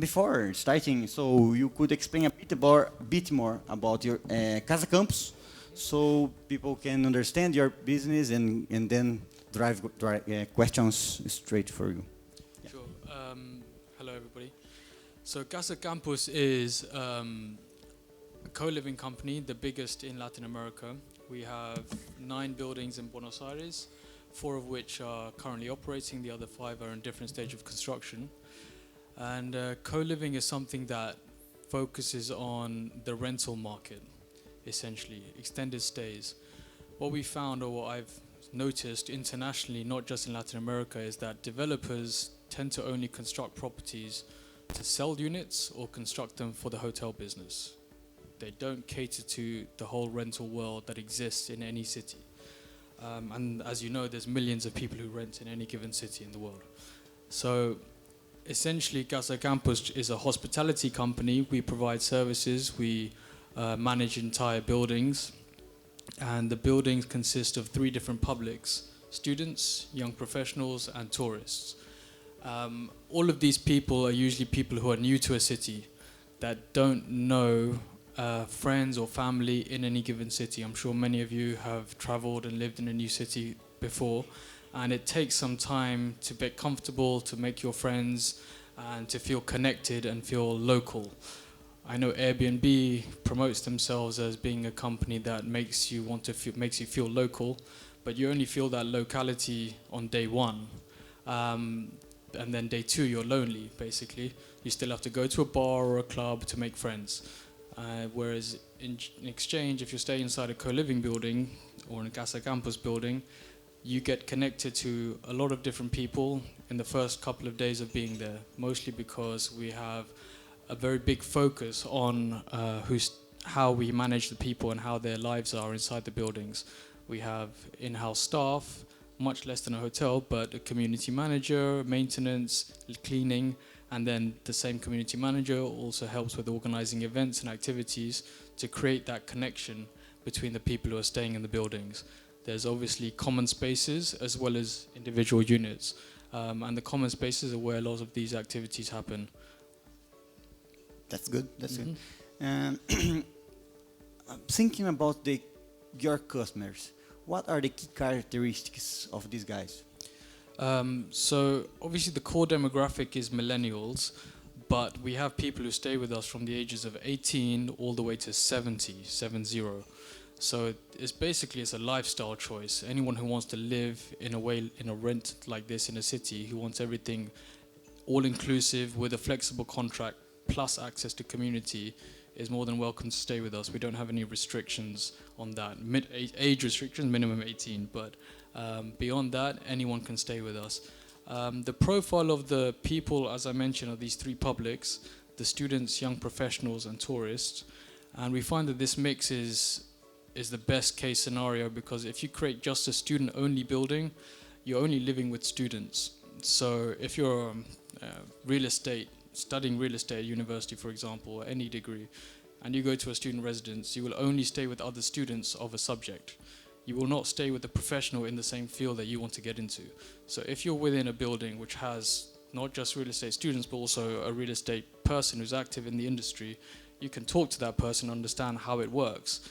before starting, so you could explain a bit more about your Casa Campus, so people can understand your business and then drive questions straight for you. Sure. Hello, everybody. So Casa Campus is a co-living company, the biggest in Latin America. We have 9 buildings in Buenos Aires, 4 of which are currently operating, the other 5 are in different stage of construction. And co-living is something that focuses on the rental market, essentially, extended stays. What we found, or what I've noticed internationally, not just in Latin America, is that developers tend to only construct properties to sell units or construct them for the hotel business. They don't cater to the whole rental world that exists in any city. And as you know, there's millions of people who rent in any given city in the world. So essentially, Casa Campus is a hospitality company. We provide services, we manage entire buildings, and the buildings consist of 3 different publics: students, young professionals, and tourists. All of these people are usually people who are new to a city that don't know friends or family in any given city. I'm sure many of you have traveled and lived in a new city before, and it takes some time to get comfortable, to make your friends, and to feel connected and feel local. I know Airbnb promotes themselves as being a company that makes you feel local, but you only feel that locality on day 1. And then day 2, you're lonely, basically. You still have to go to a bar or a club to make friends. Whereas in exchange, if you stay inside a co-living building or in a Casa Campus building, you get connected to a lot of different people in the first couple of days of being there, mostly because we have a very big focus on how we manage the people and how their lives are inside the buildings. We have in-house staff, much less than a hotel, but a community manager, maintenance, cleaning, and then the same community manager also helps with organizing events and activities to create that connection between the people who are staying in the buildings. There's obviously common spaces as well as individual units. And the common spaces are where a lot of these activities happen. That's good. That's good. Thinking about your customers, what are the key characteristics of these guys? So obviously the core demographic is millennials, but we have people who stay with us from the ages of 18 all the way to 70. So it's a lifestyle choice. Anyone who wants to live in a rent like this in a city, who wants everything all-inclusive with a flexible contract plus access to community, is more than welcome to stay with us. We don't have any restrictions on that. Age restrictions, minimum 18, but beyond that, anyone can stay with us. The profile of the people, as I mentioned, are these 3 publics: the students, young professionals, and tourists. And we find that this mix is the best case scenario, because if you create just a student-only building, you're only living with students. So if you're studying real estate at university, for example, or any degree, and you go to a student residence, you will only stay with other students of a subject. You will not stay with a professional in the same field that you want to get into. So if you're within a building which has not just real estate students, but also a real estate person who's active in the industry, you can talk to that person, understand how it works,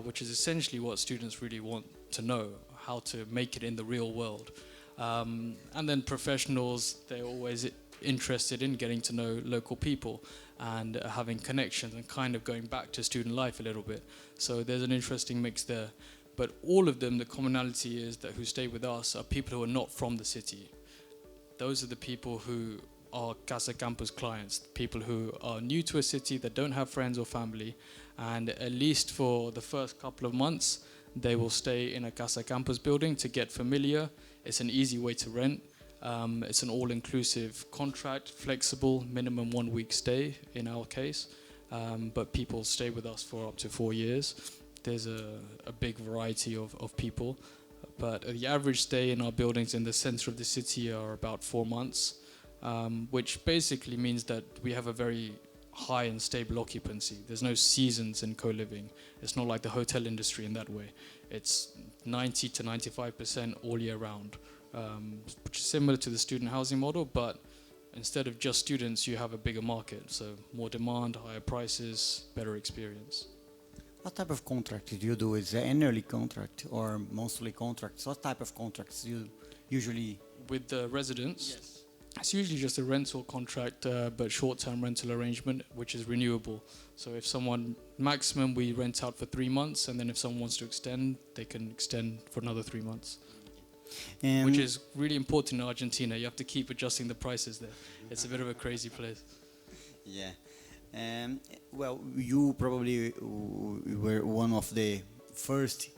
which is essentially what students really want to know, how to make it in the real world. And then professionals, they're always interested in getting to know local people and having connections and kind of going back to student life a little bit. So there's an interesting mix there. But all of them, the commonality is that who stay with us are people who are not from the city. Those are the people who are Casa Campus clients, people who are new to a city that don't have friends or family, and at least for the first couple of months, they will stay in a Casa Campus building to get familiar. It's an easy way to rent. It's an all-inclusive contract, flexible, minimum 1 week stay in our case, but people stay with us for up to 4 years. There's a big variety of people, but the average stay in our buildings in the center of the city are about 4 months, which basically means that we have a very high and stable occupancy. There's no seasons in co-living. It's not like the hotel industry in that way. It's 90 to 95% all year round, which is similar to the student housing model, but instead of just students, you have a bigger market. So more demand, higher prices, better experience. What type of contract do you do? Is it annually contract or monthly contracts? What type of contracts do you usually? With the residents, it's usually just a rental contract, but short-term rental arrangement, which is renewable. So if someone, maximum we rent out for 3 months, and then if someone wants to extend, they can extend for another 3 months. And Which is really important in Argentina. You have to keep adjusting the prices there. It's a bit of a crazy place. yeah. Well, you probably were one of the first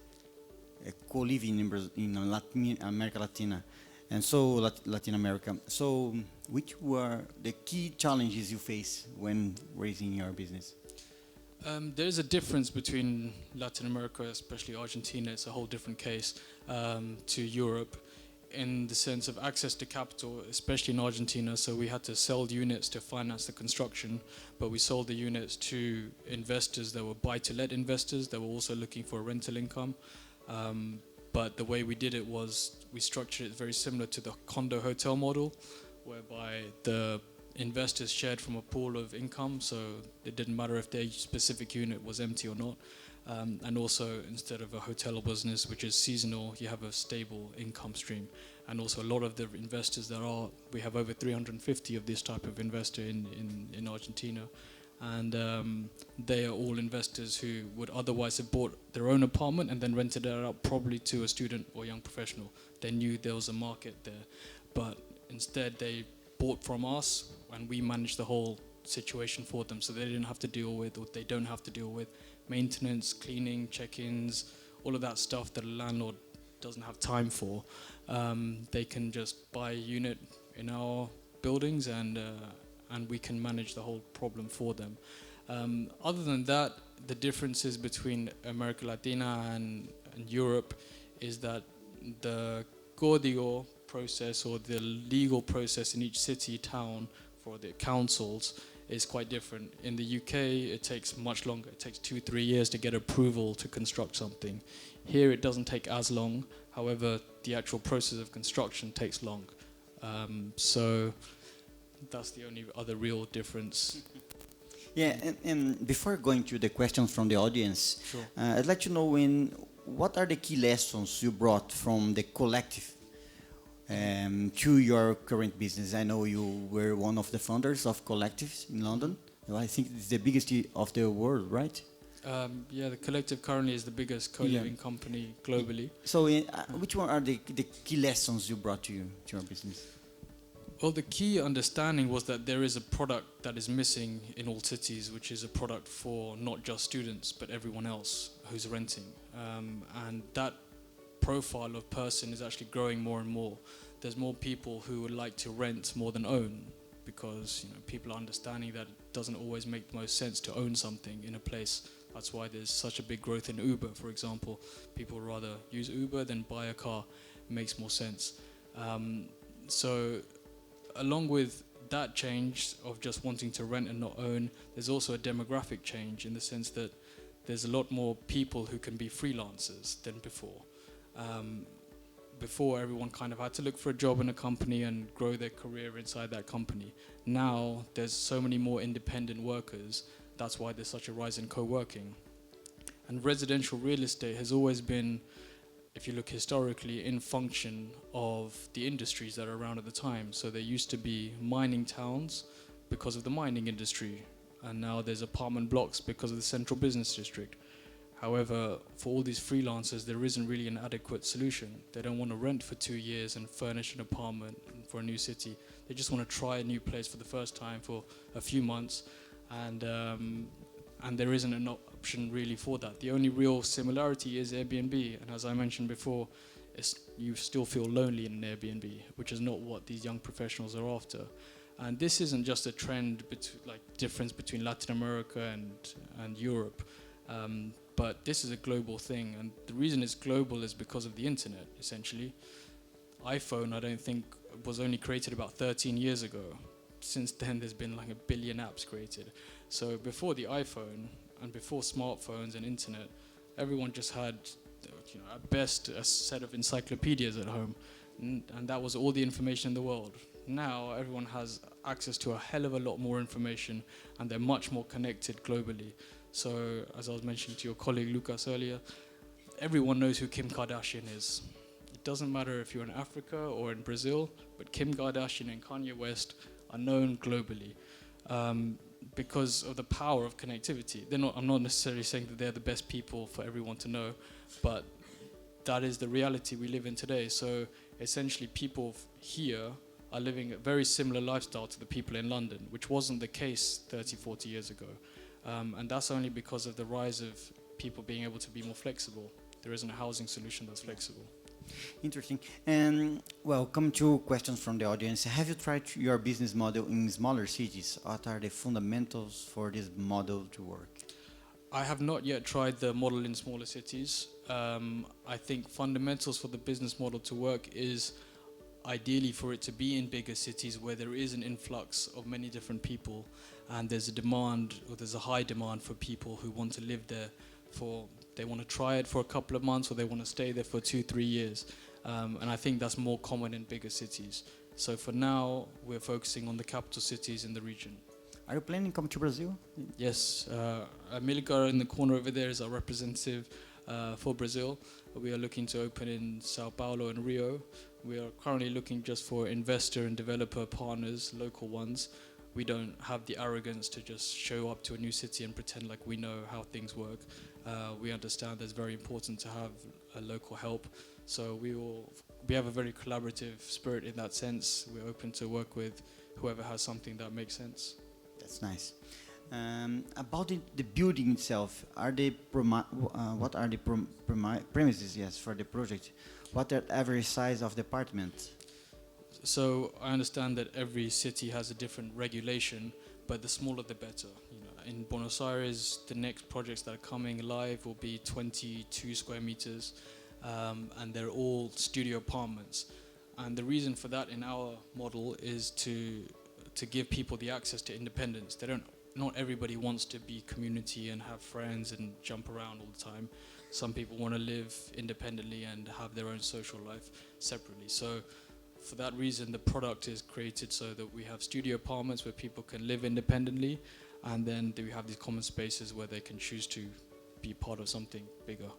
co-living in Latin America Latina, and so Latin America. So, which were the key challenges you face when raising your business? There is a difference between Latin America, especially Argentina. It's a whole different case to Europe in the sense of access to capital, especially in Argentina. So we had to sell units to finance the construction, but we sold the units to investors that were buy-to-let investors that were also looking for a rental income. But the way we did it was we structured it very similar to the condo hotel model, whereby the investors shared from a pool of income, so it didn't matter if their specific unit was empty or not. And also, instead of a hotel business, which is seasonal, you have a stable income stream. And also, a lot of the investors we have over 350 of this type of investor in Argentina. And they are all investors who would otherwise have bought their own apartment and then rented it out probably to a student or young professional. They knew there was a market there. But instead, they bought from us, and we managed the whole situation for them, so they didn't have to deal with, or they don't have to deal with, maintenance, cleaning, check-ins, all of that stuff that a landlord doesn't have time for. They can just buy a unit in our buildings, and we can manage the whole problem for them. Other than that, the differences between America Latina and Europe is that the código process, or the legal process in each city, town, for the councils is quite different. In the UK, it takes much longer. It takes 2-3 years to get approval to construct something. Here, it doesn't take as long. However, the actual process of construction takes long. So that's the only other real difference. Yeah, and before going to the questions from the audience, Sure. I'd like to know what are the key lessons you brought from the collective to your current business? I know you were one of the founders of Collectives in London. I think it's the biggest of the world, right? Yeah, the Collective currently is the biggest co-living company globally. So which one are the key lessons you brought to your business? Well, the key understanding was that there is a product that is missing in all cities, which is a product for not just students, but everyone else who's renting. And that profile of person is actually growing more and more. There's more people who would like to rent more than own, because people are understanding that it doesn't always make the most sense to own something in a place. That's why there's such a big growth in Uber, for example. People rather use Uber than buy a car. It makes more sense. So along with that change of just wanting to rent and not own, there's also a demographic change in the sense that there's a lot more people who can be freelancers than before. Before, everyone kind of had to look for a job in a company and grow their career inside that company. Now, there's so many more independent workers. That's why there's such a rise in co-working. And residential real estate has always been, if you look historically, in function of the industries that are around at the time. So there used to be mining towns because of the mining industry, and now there's apartment blocks because of the central business district. However, for all these freelancers, there isn't really an adequate solution. They don't want to rent for 2 years and furnish an apartment for a new city. They just want to try a new place for the first time for a few months, and there isn't an option really for that. The only real similarity is Airbnb, and as I mentioned before, you still feel lonely in an Airbnb, which is not what these young professionals are after. And this isn't just a trend, difference between Latin America and Europe. But this is a global thing, and the reason it's global is because of the internet, essentially. iPhone, I don't think, was only created about 13 years ago. Since then, there's been like 1 billion apps created. So before the iPhone, and before smartphones and internet, everyone just had, at best, a set of encyclopedias at home, and that was all the information in the world. now everyone has access to a hell of a lot more information, and they're much more connected globally. So, as I was mentioning to your colleague Lucas earlier, everyone knows who Kim Kardashian is. It doesn't matter if you're in Africa or in Brazil, but Kim Kardashian and Kanye West are known globally because of the power of connectivity. I'm not necessarily saying that they're the best people for everyone to know, but that is the reality we live in today. So essentially people here are living a very similar lifestyle to the people in London, which wasn't the case 30, 40 years ago. And that's only because of the rise of people being able to be more flexible. There isn't a housing solution that's flexible. Interesting. And well, come to questions from the audience. Have you tried your business model in smaller cities? What are the fundamentals for this model to work? I have not yet tried the model in smaller cities. I think fundamentals for the business model to work is ideally for it to be in bigger cities where there is an influx of many different people, and there's a demand, or there's a high demand for people who want to live there they want to try it for a couple of months, or they want to stay there for 2-3 years. And I think that's more common in bigger cities. So for now, we're focusing on the capital cities in the region. Are you planning to come to Brazil? Yes, Amilcar in the corner over there is our representative for Brazil. We are looking to open in Sao Paulo and Rio. We are currently looking just for investor and developer partners, local ones. We don't have the arrogance to just show up to a new city and pretend like we know how things work. We understand it's very important to have a local help. So we have a very collaborative spirit in that sense. We're open to work with whoever has something that makes sense. That's nice. About the building itself, what are the premises for the project? What are the average size of the apartment? So I understand that every city has a different regulation, but the smaller the better. In Buenos Aires, the next projects that are coming live will be 22 square meters, and they're all studio apartments. And the reason for that in our model is to give people the access to independence. Not everybody wants to be community and have friends and jump around all the time. Some people want to live independently and have their own social life separately. So for that reason, the product is created so that we have studio apartments where people can live independently, and then we have these common spaces where they can choose to be part of something bigger.